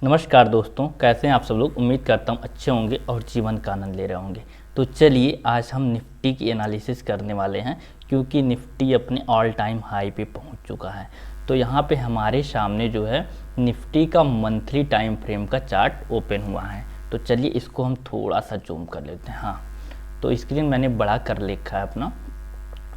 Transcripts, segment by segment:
नमस्कार दोस्तों, कैसे हैं आप सब लोग। उम्मीद करता हूँ अच्छे होंगे और जीवन का आनंद ले रहे होंगे। तो चलिए आज हम निफ्टी की एनालिसिस करने वाले हैं, क्योंकि निफ्टी अपने ऑल टाइम हाई पे पहुँच चुका है। तो यहाँ पे हमारे सामने जो है निफ्टी का मंथली टाइम फ्रेम का चार्ट ओपन हुआ है। तो चलिए इसको हम थोड़ा सा जूम कर लेते हैं। हाँ, तो स्क्रीन मैंने बड़ा कर लिखा है अपना।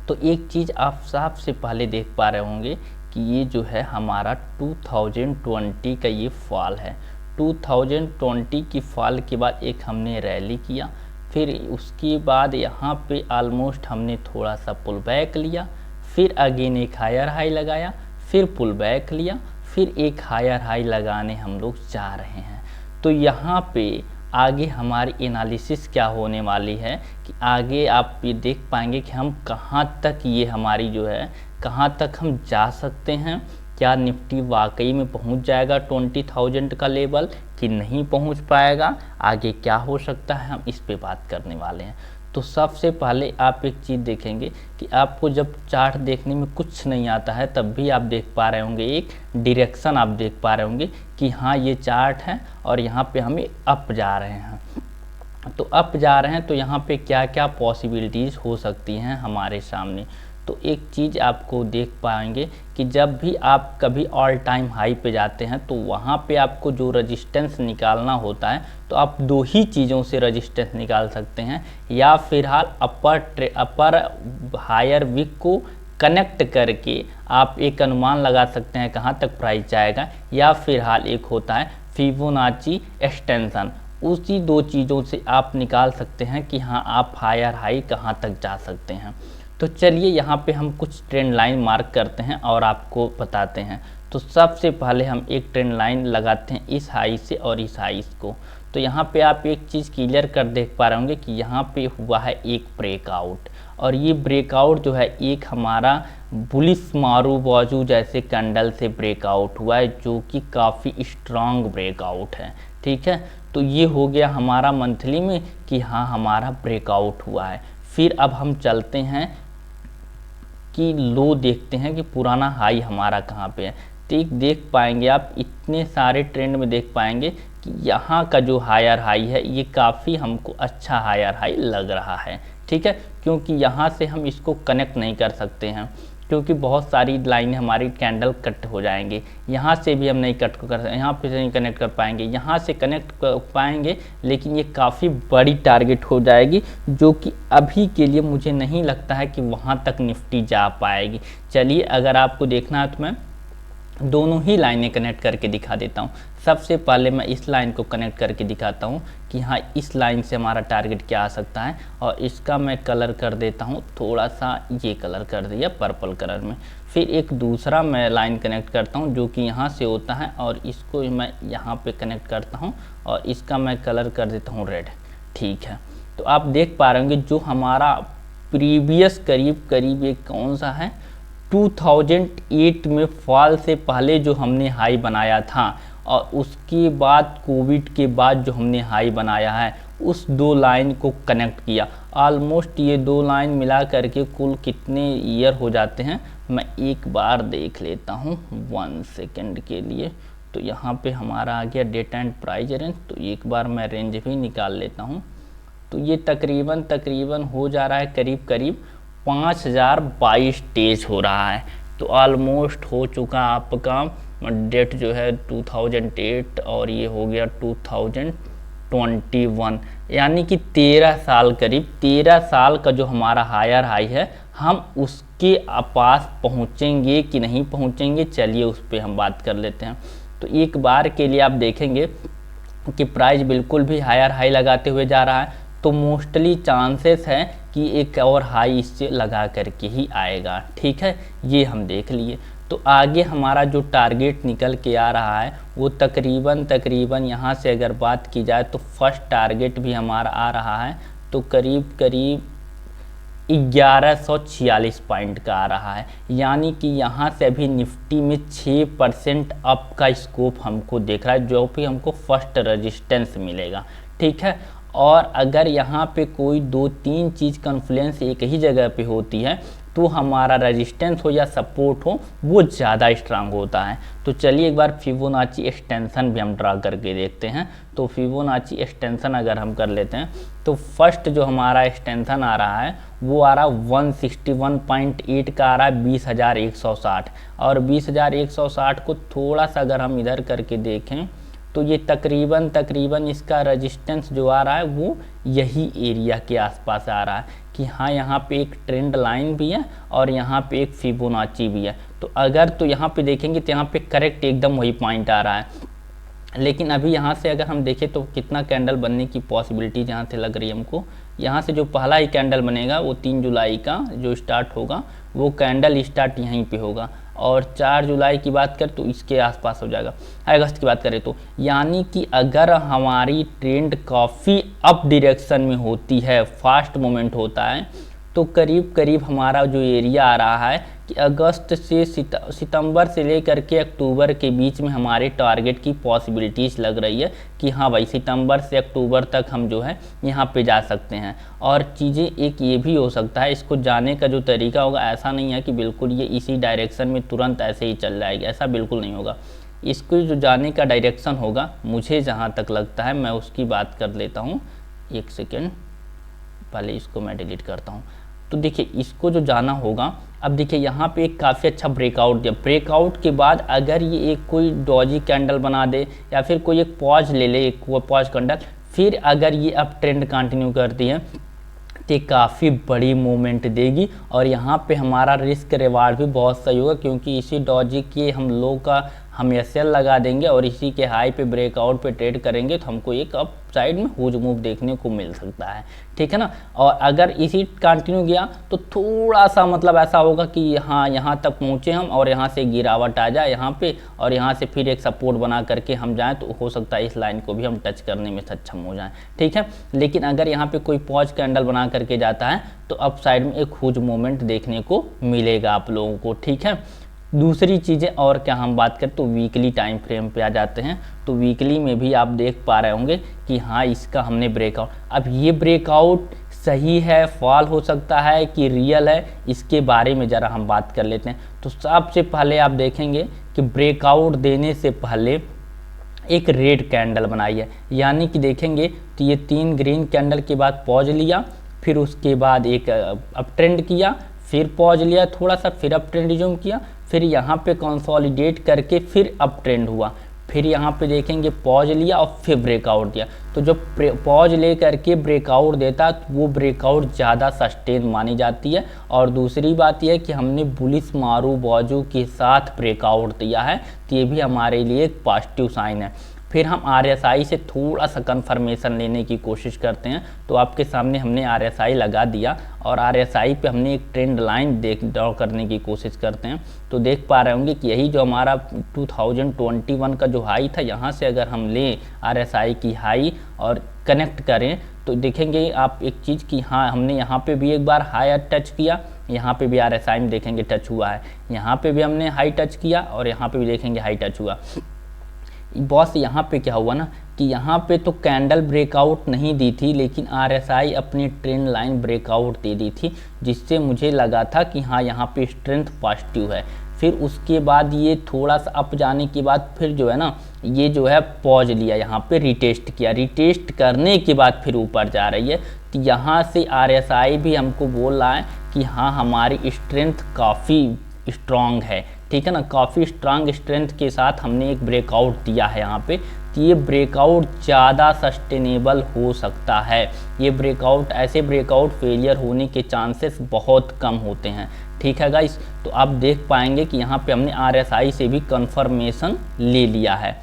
तो एक चीज़ आप सबसे पहले देख पा रहे होंगे कि ये जो है हमारा 2020 का ये फॉल है। 2020 की फॉल के बाद एक हमने रैली किया, फिर उसके बाद यहाँ पे ऑलमोस्ट हमने थोड़ा सा पुल बैक लिया, फिर अगेन एक हायर हाई लगाया, फिर पुल बैक लिया, फिर एक हायर हाई लगाने हम लोग जा रहे हैं। तो यहाँ पे आगे हमारी एनालिसिस क्या होने वाली है कि आगे आप ये देख पाएंगे कि हम कहाँ तक ये हमारी जो है कहाँ तक हम जा सकते हैं। क्या निफ्टी वाकई में पहुंच जाएगा 20,000 का लेवल कि नहीं पहुंच पाएगा, आगे क्या हो सकता है, हम इस पे बात करने वाले हैं। तो सबसे पहले आप एक चीज़ देखेंगे कि आपको जब चार्ट देखने में कुछ नहीं आता है तब भी आप देख पा रहे होंगे एक डायरेक्शन, आप देख पा रहे होंगे कि हाँ ये चार्ट है और यहाँ पे हमें अप जा रहे हैं। तो अप जा रहे हैं तो यहाँ पे क्या क्या पॉसिबिलिटीज़ हो सकती हैं हमारे सामने। तो एक चीज़ आपको देख पाएंगे कि जब भी आप कभी ऑल टाइम हाई पे जाते हैं तो वहाँ पे आपको जो रजिस्टेंस निकालना होता है तो आप दो ही चीज़ों से रजिस्टेंस निकाल सकते हैं, या फिलहाल अपर हायर विक को कनेक्ट करके आप एक अनुमान लगा सकते हैं कहाँ तक प्राइस जाएगा, या फिलहाल एक होता है फिबोनाची एक्सटेंशन। उसी दो चीज़ों से आप निकाल सकते हैं कि हाँ आप हायर हाई कहाँ तक जा सकते हैं। तो चलिए यहाँ पे हम कुछ ट्रेंड लाइन मार्क करते हैं और आपको बताते हैं। तो सबसे पहले हम एक ट्रेंड लाइन लगाते हैं इस हाई से और इस हाई को। तो यहाँ पे आप एक चीज़ क्लियर कर देख पा रहे होंगे कि यहाँ पे हुआ है एक ब्रेकआउट, और ये ब्रेकआउट जो है एक हमारा बुलिश मारूबाजू जैसे कैंडल से ब्रेकआउट हुआ है, जो कि काफ़ी स्ट्रांग ब्रेकआउट है। ठीक है, तो ये हो गया हमारा मंथली में कि हाँ हमारा ब्रेकआउट हुआ है। फिर अब हम चलते हैं कि लो देखते हैं कि पुराना हाई हमारा कहाँ पे है। ठीक देख पाएंगे आप, इतने सारे ट्रेंड में देख पाएंगे कि यहाँ का जो हायर हाई है ये काफ़ी हमको अच्छा हायर हाई लग रहा है। ठीक है, क्योंकि यहाँ से हम इसको कनेक्ट नहीं कर सकते हैं, क्योंकि बहुत सारी लाइनें हमारी कैंडल कट हो जाएंगे। यहाँ से भी हम नहीं कट कर, यहाँ पे नहीं कनेक्ट कर पाएंगे, यहाँ से कनेक्ट कर पाएंगे लेकिन ये काफ़ी बड़ी टारगेट हो जाएगी, जो कि अभी के लिए मुझे नहीं लगता है कि वहाँ तक निफ्टी जा पाएगी। चलिए अगर आपको देखना है तो मैं दोनों ही लाइनें कनेक्ट करके दिखा देता हूँ। सबसे पहले मैं इस लाइन को कनेक्ट करके दिखाता हूँ कि हाँ इस लाइन से हमारा टारगेट क्या आ सकता है, और इसका मैं कलर कर देता हूँ थोड़ा सा, ये कलर कर दिया पर्पल कलर में। फिर एक दूसरा मैं लाइन कनेक्ट करता हूँ जो कि यहाँ से होता है, और इसको मैं यहाँ पे कनेक्ट करता हूँ और इसका मैं कलर कर देता हूँ रेड। ठीक है, तो आप देख पा रहे होंगे जो हमारा प्रीवियस करीब ये कौन सा है, 2008 में फॉल से पहले जो हमने हाई बनाया था और उसके बाद कोविड के बाद जो हमने हाई बनाया है, उस दो लाइन को कनेक्ट किया। ऑलमोस्ट ये दो लाइन मिला करके कुल कितने ईयर हो जाते हैं, मैं एक बार देख लेता हूँ 1 सेकेंड के लिए। तो यहाँ पे हमारा आ गया डेट एंड प्राइस रेंज, तो एक बार मैं रेंज भी निकाल लेता हूँ। तो ये तकरीबन हो जा रहा है करीब 5022 डेज हो रहा है। तो ऑलमोस्ट हो चुका आपका डेट जो है 2008 और ये हो गया 2021, यानी कि 13 साल, करीब 13 साल का जो हमारा हायर हाई है हम उसके पास पहुँचेंगे कि नहीं पहुँचेंगे, चलिए उस पर हम बात कर लेते हैं। तो एक बार के लिए आप देखेंगे कि प्राइस बिल्कुल भी हायर हाई लगाते हुए जा रहा है, तो मोस्टली चांसेस है कि एक और हाई इससे लगा करके ही आएगा। ठीक है, ये हम देख लिए। तो आगे हमारा जो टारगेट निकल के आ रहा है वो तकरीबन यहाँ से अगर बात की जाए तो फर्स्ट टारगेट भी हमारा आ रहा है तो करीब 1146 पॉइंट का आ रहा है, यानी कि यहाँ से अभी निफ्टी में 6% अप का स्कोप हमको देख रहा है, जो भी हमको फर्स्ट रेजिस्टेंस मिलेगा। ठीक है, और अगर यहाँ पे कोई 2-3 चीज़ कॉन्फ्लुएंस एक ही जगह पे होती है तो हमारा रेजिस्टेंस हो या सपोर्ट हो वो ज़्यादा स्ट्रांग होता है। तो चलिए एक बार फिबोनाची एक्सटेंशन भी हम ड्रा करके देखते हैं। तो फिबोनाची एक्सटेंशन अगर हम कर लेते हैं तो फर्स्ट जो हमारा एक्सटेंशन आ रहा है वो आ रहा 161.8 का आ रहा है 20,160, और 20,160 को थोड़ा सा अगर हम इधर करके देखें तो ये तकरीबन इसका रेजिस्टेंस जो आ रहा है वो यही एरिया के आसपास आ रहा है कि हाँ यहाँ पे एक ट्रेंड लाइन भी है और यहाँ पे एक फिबोनाची भी है। तो अगर तो यहाँ पे देखेंगे तो यहाँ पे करेक्ट एकदम वही पॉइंट आ रहा है। लेकिन अभी यहाँ से अगर हम देखें तो कितना कैंडल बनने की पॉसिबिलिटी यहाँ से लग रही है हमको, यहाँ से जो पहला ही कैंडल बनेगा वो 3 जुलाई का जो स्टार्ट होगा वो कैंडल स्टार्ट यहीं पे होगा, और 4 जुलाई की बात करें तो इसके आसपास हो जाएगा। अगस्त की बात करें तो यानी कि अगर हमारी ट्रेंड काफ़ी अप डायरेक्शन में होती है, फास्ट मूवमेंट होता है, तो करीब करीब हमारा जो एरिया आ रहा है कि अगस्त से सितंबर से लेकर के अक्टूबर के बीच में हमारे टारगेट की पॉसिबिलिटीज़ लग रही है कि हाँ भाई सितंबर से अक्टूबर तक हम जो है यहाँ पे जा सकते हैं। और चीज़ें एक ये भी हो सकता है, इसको जाने का जो तरीका होगा ऐसा नहीं है कि बिल्कुल ये इसी डायरेक्शन में तुरंत ऐसे ही चल जाएगी, ऐसा बिल्कुल नहीं होगा। इसको जो जाने का डायरेक्शन होगा मुझे जहाँ तक लगता है मैं उसकी बात कर लेता हूँ। एक सेकेंड, पहले इसको मैं डिलीट करता हूँ। तो देखिए इसको जो जाना होगा, अब देखिए यहाँ पे एक काफ़ी अच्छा ब्रेकआउट दिया, ब्रेकआउट के बाद अगर ये एक कोई डॉजी कैंडल बना दे या फिर कोई एक पॉज ले ले, एक वो पॉज कैंडल, फिर अगर ये अप ट्रेंड कंटिन्यू करती है तो काफ़ी बड़ी मूवमेंट देगी और यहाँ पे हमारा रिस्क रिवार्ड भी बहुत सही होगा, क्योंकि इसी डॉजी के हम लोग का हम एसएल लगा देंगे और इसी के हाई पे ब्रेकआउट पे ट्रेड करेंगे तो हमको एक अप साइड में हुज मूव देखने को मिल सकता है, ठीक है ना। और अगर इसी कंटिन्यू गया तो थोड़ा सा मतलब ऐसा होगा कि हाँ यहाँ तक पहुँचे हम और यहाँ से गिरावट आ जाए यहाँ पे, और यहाँ से फिर एक सपोर्ट बना करके हम जाएँ तो हो सकता है इस लाइन को भी हम टच करने में सक्षम हो जाएँ, ठीक है। लेकिन अगर यहाँ पे कोई पॉज कैंडल बना करके जाता है तो अप साइड में एक हुज मूवमेंट देखने को मिलेगा आप लोगों को, ठीक है। दूसरी चीज़ें और क्या हम बात करें तो वीकली टाइम फ्रेम पे आ जाते हैं। तो वीकली में भी आप देख पा रहे होंगे कि हाँ इसका हमने ब्रेकआउट, अब ये ब्रेकआउट सही है, फॉल हो सकता है कि रियल है, इसके बारे में ज़रा हम बात कर लेते हैं। तो सबसे पहले आप देखेंगे कि ब्रेकआउट देने से पहले एक रेड कैंडल बनाई है, यानी कि देखेंगे तो ये 3 ग्रीन कैंडल के बाद पॉज लिया, फिर उसके बाद एक अप ट्रेंड किया, फिर पॉज लिया थोड़ा सा, फिर अप ट्रेंड रिज्यूम किया, फिर यहाँ पे कंसोलिडेट करके फिर अप ट्रेंड हुआ, फिर यहाँ पे देखेंगे पॉज लिया और फिर ब्रेकआउट दिया। तो जब पॉज ले करके ब्रेकआउट देता तो वो ब्रेकआउट ज़्यादा सस्टेन मानी जाती है। और दूसरी बात यह है कि हमने बुलिश मारू बाजू के साथ ब्रेकआउट दिया है तो ये भी हमारे लिए एक पॉजिटिव साइन है। फिर हम RSI से थोड़ा सा कंफर्मेशन लेने की कोशिश करते हैं। तो आपके सामने हमने RSI लगा दिया और RSI पे हमने एक ट्रेंड लाइन ड्रॉ करने की कोशिश करते हैं। तो देख पा रहे होंगे कि यही जो हमारा 2021 का जो हाई था, यहाँ से अगर हम लें RSI की हाई और कनेक्ट करें तो देखेंगे आप एक चीज़ कि हाँ हमने यहाँ पे भी एक बार हाई टच किया, यहाँ पे भी RSI में देखेंगे टच हुआ है, यहाँ पे भी हमने हाई टच किया और यहाँ पे भी देखेंगे हाई टच हुआ। बॉस यहाँ पे क्या हुआ ना कि यहाँ पे तो कैंडल ब्रेकआउट नहीं दी थी, लेकिन RSI अपनी ट्रेंड लाइन ब्रेकआउट दे दी थी, जिससे मुझे लगा था कि हाँ यहाँ पे स्ट्रेंथ पॉजिटिव है। फिर उसके बाद ये थोड़ा सा अप जाने के बाद फिर जो है ना ये जो है पॉज लिया, यहाँ पे रिटेस्ट किया, रिटेस्ट करने के बाद फिर ऊपर जा रही है। तो यहाँ से RSI भी हमको बोल रहा है कि हाँ हमारी स्ट्रेंथ काफ़ी स्ट्रांग है, ठीक है ना, काफ़ी स्ट्रांग स्ट्रेंथ के साथ हमने एक ब्रेकआउट दिया है यहाँ पे। तो ये ब्रेकआउट ज़्यादा सस्टेनेबल हो सकता है, ये ब्रेकआउट ऐसे ब्रेकआउट फेलियर होने के चांसेस बहुत कम होते हैं, ठीक है गाइस। तो आप देख पाएंगे कि यहाँ पे हमने RSI से भी कंफर्मेशन ले लिया है।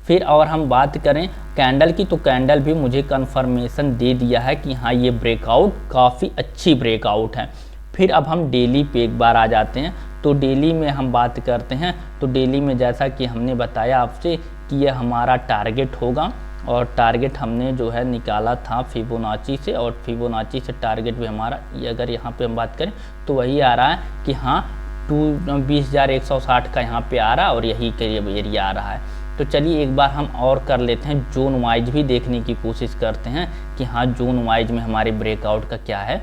फिर और हम बात करें कैंडल की, तो कैंडल भी मुझे कंफर्मेशन दे दिया है कि हाँ ये ब्रेकआउट काफ़ी अच्छी ब्रेकआउट है। फिर अब हम डेली पे एक बार आ जाते हैं। तो डेली में हम बात करते हैं। तो डेली में जैसा कि हमने बताया आपसे कि ये हमारा टारगेट होगा, और टारगेट हमने जो है निकाला था फिबोनाची से, और फिबोनाची से टारगेट भी हमारा ये अगर यहाँ पे हम बात करें तो वही आ रहा है कि हाँ 20,160 का यहाँ पे आ रहा है और यही करीब एरिया आ रहा है। तो चलिए एक बार हम और कर लेते हैं, जोन वाइज भी देखने की कोशिश करते हैं कि हाँ जोन वाइज में हमारे ब्रेकआउट का क्या है।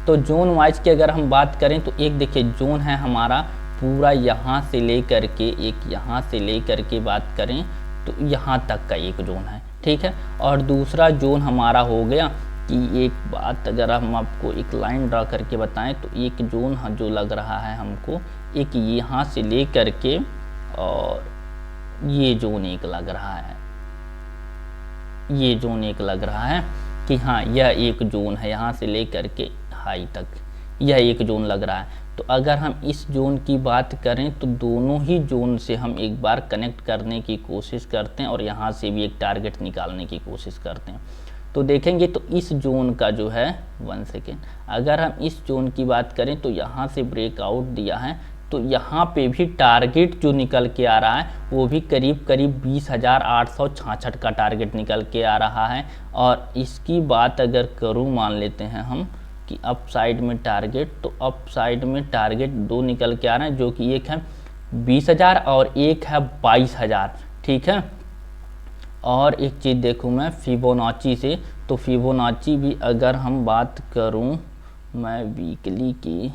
तो जोन वाइज की अगर हम बात करें तो एक देखिए जोन है हमारा पूरा यहाँ से लेकर के, एक यहाँ से लेकर के बात करें तो यहाँ तक का एक जोन है, ठीक है। और दूसरा जोन हमारा हो गया कि एक बात अगर हम आपको एक लाइन ड्रा करके बताएं तो एक जोन जो लग रहा है हमको, एक यहाँ से लेकर के और ये जोन एक लग रहा है, ये जोन एक लग रहा है कि हाँ यह एक जोन है, यहाँ से लेकर के हाई तक यह एक जोन लग रहा है। तो अगर हम इस जोन की बात करें तो दोनों ही जोन से हम एक बार कनेक्ट करने की कोशिश करते हैं और यहाँ से भी एक टारगेट निकालने की कोशिश करते हैं। तो देखेंगे तो इस जोन का जो है 1 सेकेंड, अगर हम इस जोन की बात करें तो यहाँ से ब्रेकआउट दिया है, तो यहाँ पे भी टारगेट जो निकल के आ रहा है वो भी करीब करीब 20,866 का टारगेट निकल के आ रहा है। और इसकी बात अगर करूँ, मान लेते हैं हम कि अप साइड में टारगेट, तो अप साइड में टारगेट दो निकल के आ रहे हैं, जो कि एक है 20,000 और एक है 22,000, ठीक है। और एक चीज़ देखूँ मैं फिबोनाची से, तो फिबोनाची भी अगर हम बात करूँ मैं वीकली की,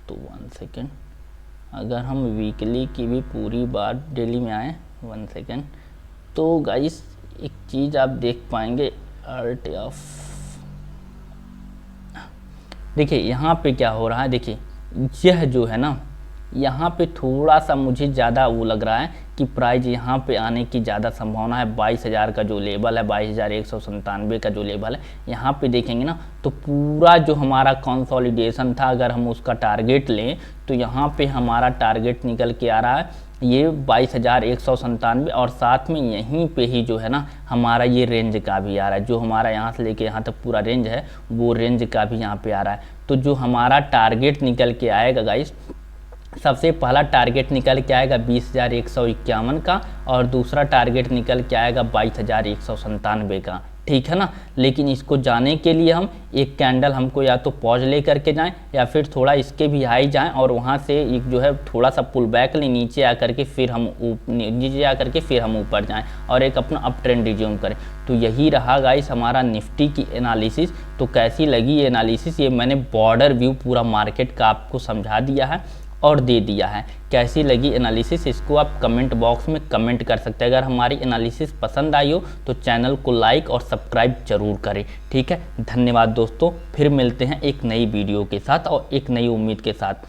तो 1 सेकेंड, अगर हम वीकली की भी पूरी बात डेली में आए 1 सेकेंड, तो गाइस एक चीज़ आप देख पाएंगे आर्ट ऑफ, देखिए यहाँ पे क्या हो रहा है, देखिए यह जो है ना यहाँ पे थोड़ा सा मुझे ज़्यादा वो लग रहा है कि प्राइस यहाँ पे आने की ज़्यादा संभावना है। 22,000 का जो लेवल है, 22,197 का जो लेवल है, यहाँ पे देखेंगे ना तो पूरा जो हमारा कंसोलिडेशन था, अगर हम उसका टारगेट लें तो यहाँ पे हमारा टारगेट निकल के आ रहा है ये 22,197 और साथ में यहीं पे ही जो है ना हमारा ये रेंज का भी आ रहा है, जो हमारा यहाँ से लेके यहाँ तक पूरा रेंज है वो रेंज का भी यहाँ पे आ रहा है। तो जो हमारा टारगेट निकल के आएगा गाइस, सबसे पहला टारगेट निकल के आएगा 20,151 का और दूसरा टारगेट निकल के आएगा 22,197 का, ठीक है ना। लेकिन इसको जाने के लिए हम एक कैंडल हमको या तो पॉज ले करके जाएं या फिर थोड़ा इसके भी हाई जाएं और वहां से एक जो है थोड़ा सा पुल बैक ले नीचे आकर के फिर हम नीचे आकर के फिर हम ऊपर जाएं और एक अपना अप ट्रेंड रिज्यूम करें। तो यही रहा गाइस हमारा निफ्टी की एनालिसिस। तो कैसी लगी ये एनालिसिस, ये मैंने बॉर्डर व्यू पूरा मार्केट का आपको समझा दिया है और दे दिया है। कैसी लगी एनालिसिस, इसको आप कमेंट बॉक्स में कमेंट कर सकते हैं। अगर हमारी एनालिसिस पसंद आई हो तो चैनल को लाइक और सब्सक्राइब जरूर करें, ठीक है। धन्यवाद दोस्तों, फिर मिलते हैं एक नई वीडियो के साथ और एक नई उम्मीद के साथ।